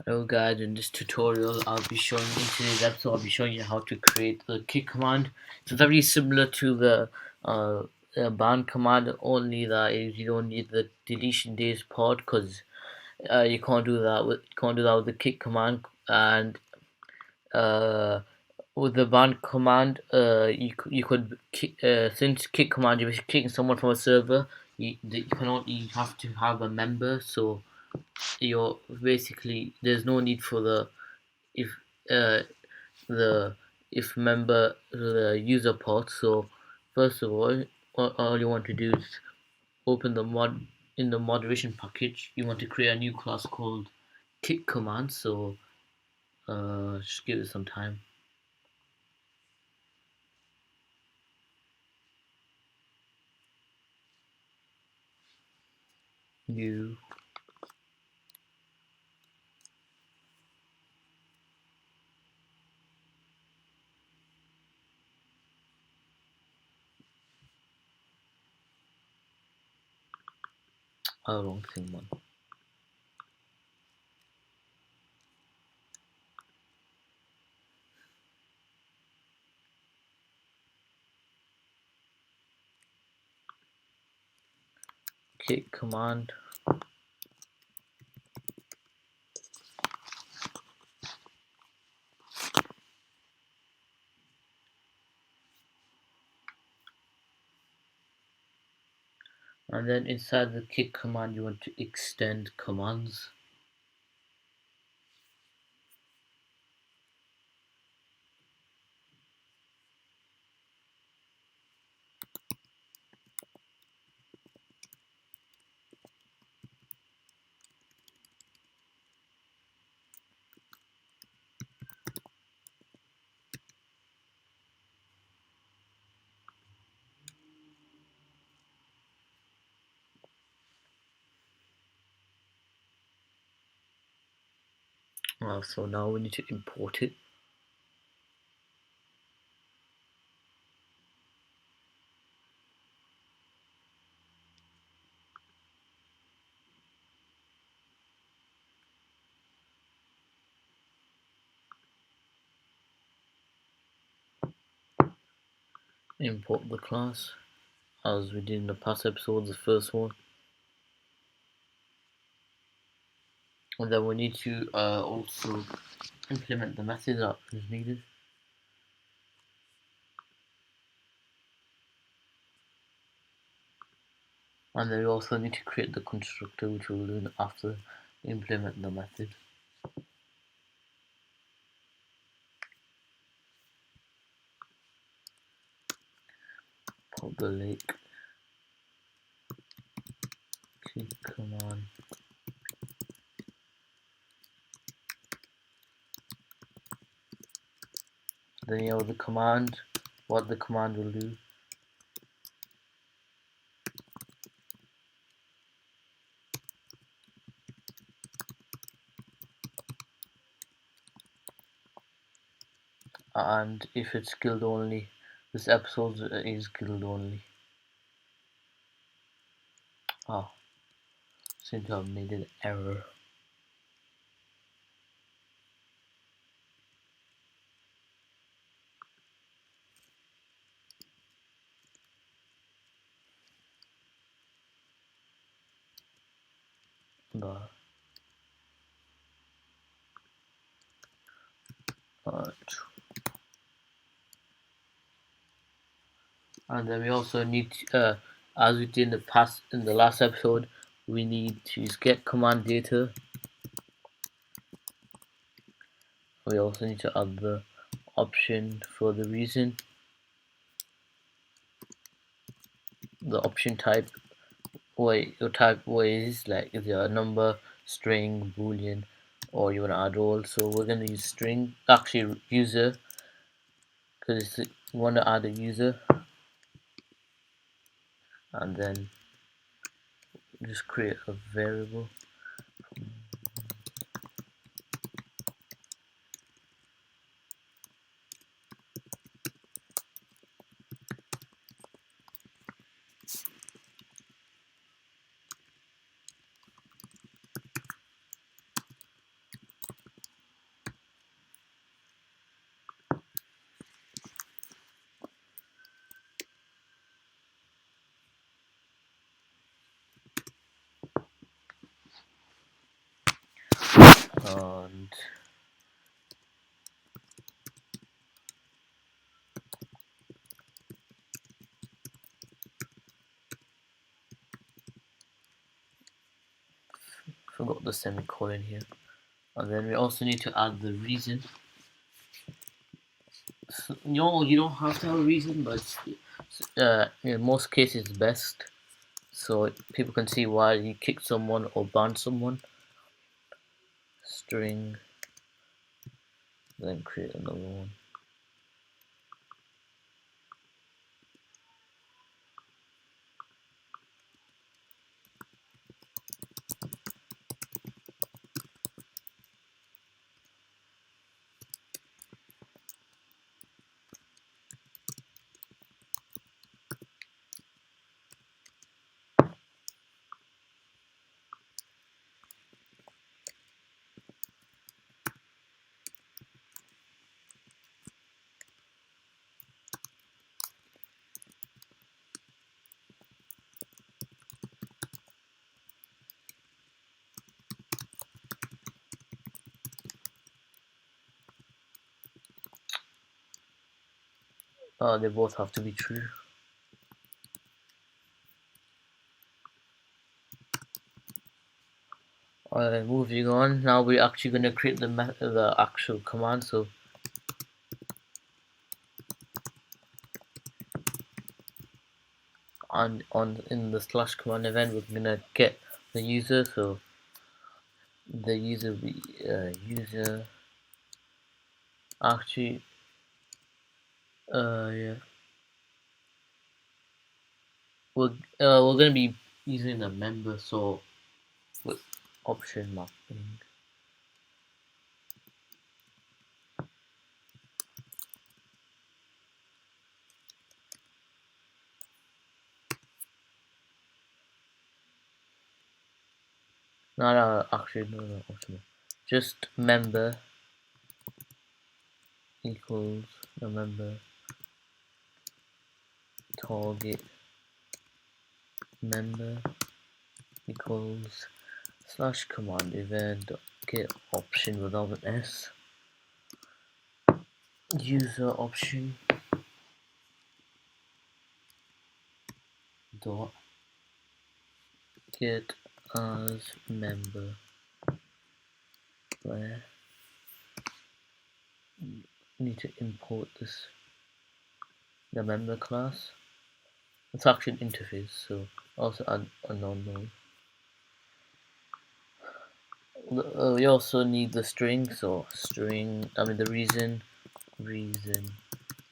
Hello guys, in this tutorial in today's episode I'll be showing you how to create the kick command. It's very similar to the ban command, only that is you don't need the deletion days part because you can't do that with the kick command. And uh, with the ban command, you could since kick command you're kicking someone from a server, you have to have a member, so you're basically there's no need for if uh, the if member the user part. So first of all you want to do is open the mod in the moderation package. You want to create a new class called kick command. So just give it some time. New wrong thing one. Kick command. And then inside the kick command you want to extend commands. So now we need to import it. Import the class as we did in the past episode, the first one. And then we need to also implement the method that is needed. And then we also need to create the constructor, which we'll do after we implement the method. Public kick command. Then you have the command, what the command will do. And if it's guild only, this episode is guild only. Seem to have made an error. And then we also need as we did in the last episode, we need to get command data. We also need to add the option for the reason, the option type, your type is like is there a number, string, boolean, or you want to add all. So we're going to use string, actually user, because we want to add a user. And then just create a variable. and forgot the semicolon here. And then we also need to add the reason. So, you don't have to have a reason, but in most cases it's best, so people can see why you kicked someone or banned someone. String, then create another one. They both have to be true. Moving on, now we're actually going to create the actual command. So in the slash command event, we're going to get the user. So the user will be user. Actually, yeah, we're going to be using a member, so with option mapping. No, actually, no, option. Just member equals the member target member equals slash command event get option without an S, user option dot get as member, where need to import the member class. It's actually an interface, so also add a non-null. We also need the string, so string, the reason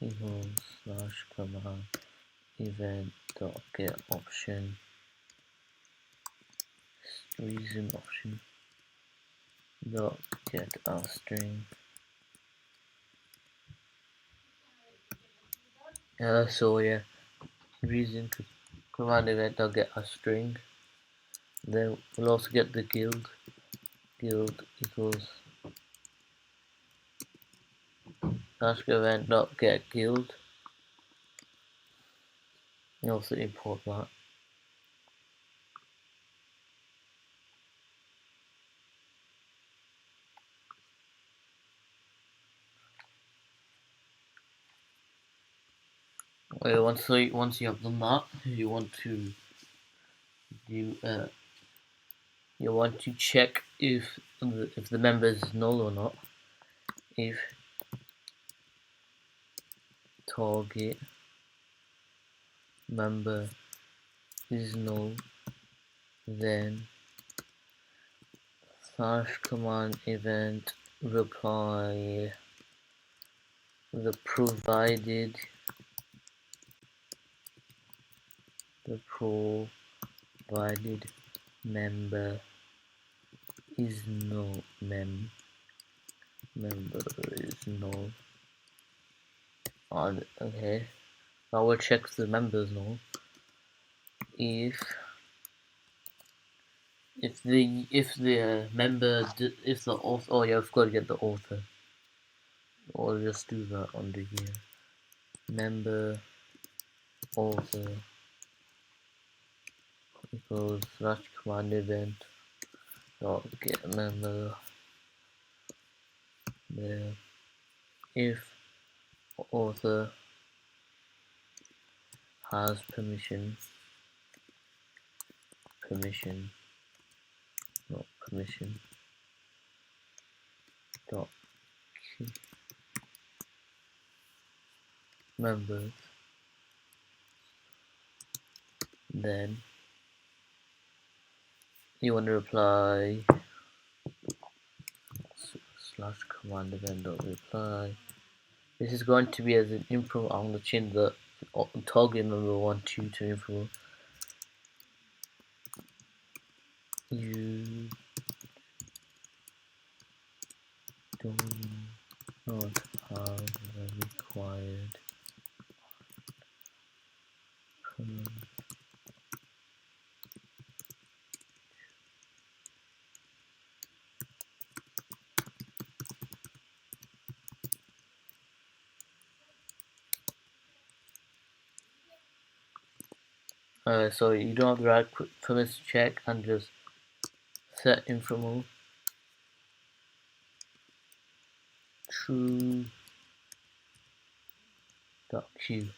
equals slash command event dot get option reason option dot get a string. So yeah, reason command event dot get a string. Then we'll also get the guild equals slash event dot get guild, and also import that. Once you have done that, you want to check if the member is null or not. If target member is null, then slash command event reply the provided member is null. Member is null. Okay, now we'll check the member is null. If the member if the author, oh yeah, I've got to get the author. Or just do that under here. Member author equals slash command event dot get member there if author has permission, not permission, dot key members, then you want to reply slash command event dot reply. This is going to be as an info. I'm going to change the target member 1 2 to info. You don't not have the required so you don't have the right permission check and just set info mode true dot q.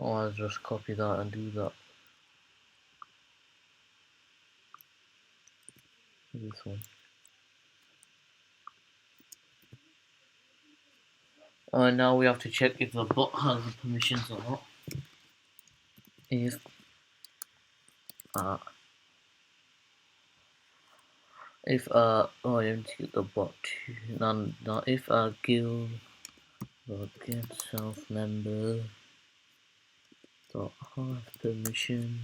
I'll just copy that and do that. This one. Now we have to check if the bot has the permissions or not. If oh, I didn't get the bot. Now if guild get self member dot have permission,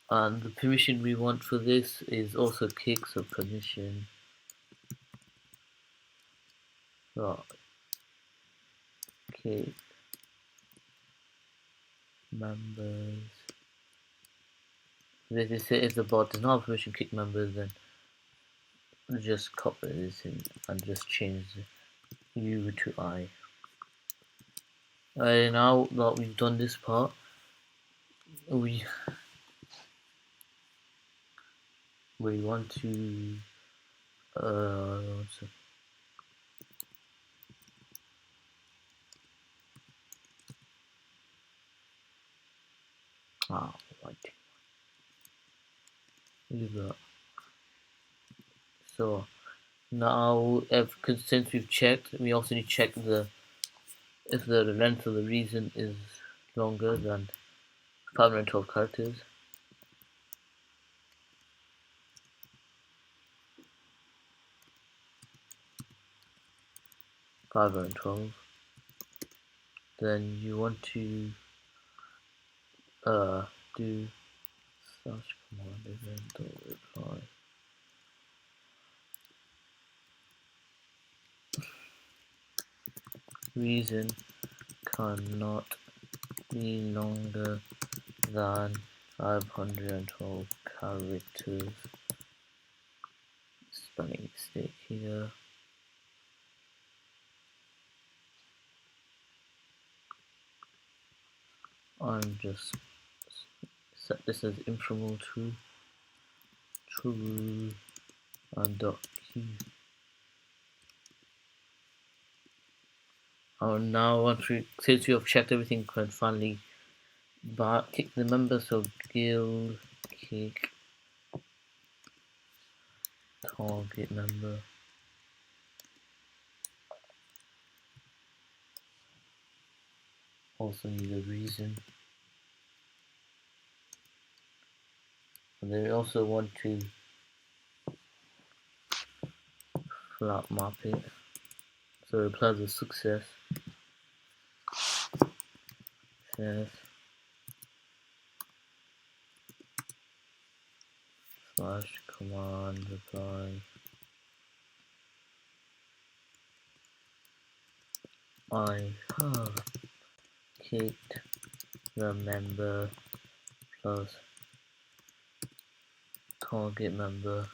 and the permission we want for this is also kick, so permission dot kick members. This is it. If the bot does not have permission kick members, then just copy this in and just change the U to I. Now that we've done this part, we want to right. Leave that. So now, since we've checked, we also need to check if the length of the reason is longer than 512 characters. Then you want to do slash command event or reply. Reason cannot be longer than 512 characters. Spelling mistake here. And just set this as informal true and dot key. Now since we have checked everything, we can finally kick the member. So guild kick target member. Also need a reason. And then we also want to flat map it. So reply the success. Slash command reply. I have kicked the member plus target member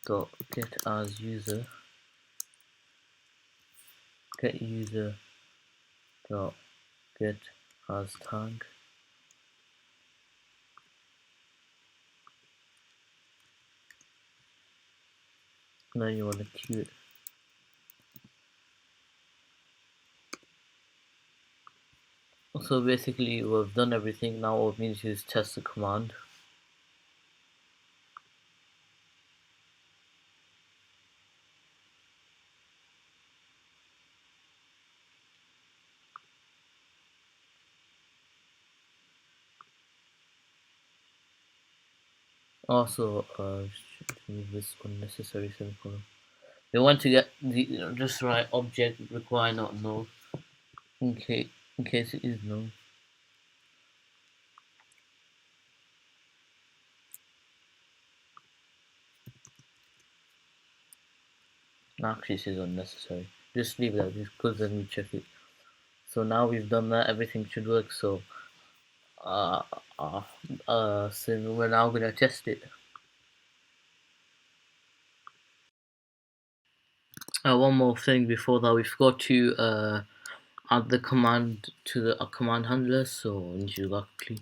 dot get as user, get user dot get as tag, and then you want to queue it. So basically we've done everything. Now all we need to do is test the command. Also, remove this unnecessary semicolon. We want to get the just write object require not null in case it is null. Actually, this is unnecessary. Just leave that because then we check it. So now we've done that, everything should work. So, so we're now gonna test it. One more thing before that, we forgot to add the command to the command handler. So into luckily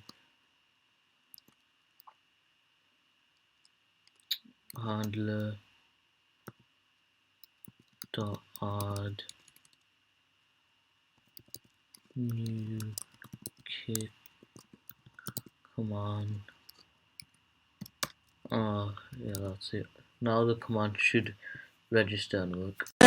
handler dot add new kick command. Yeah, that's it. Now the command should register and work.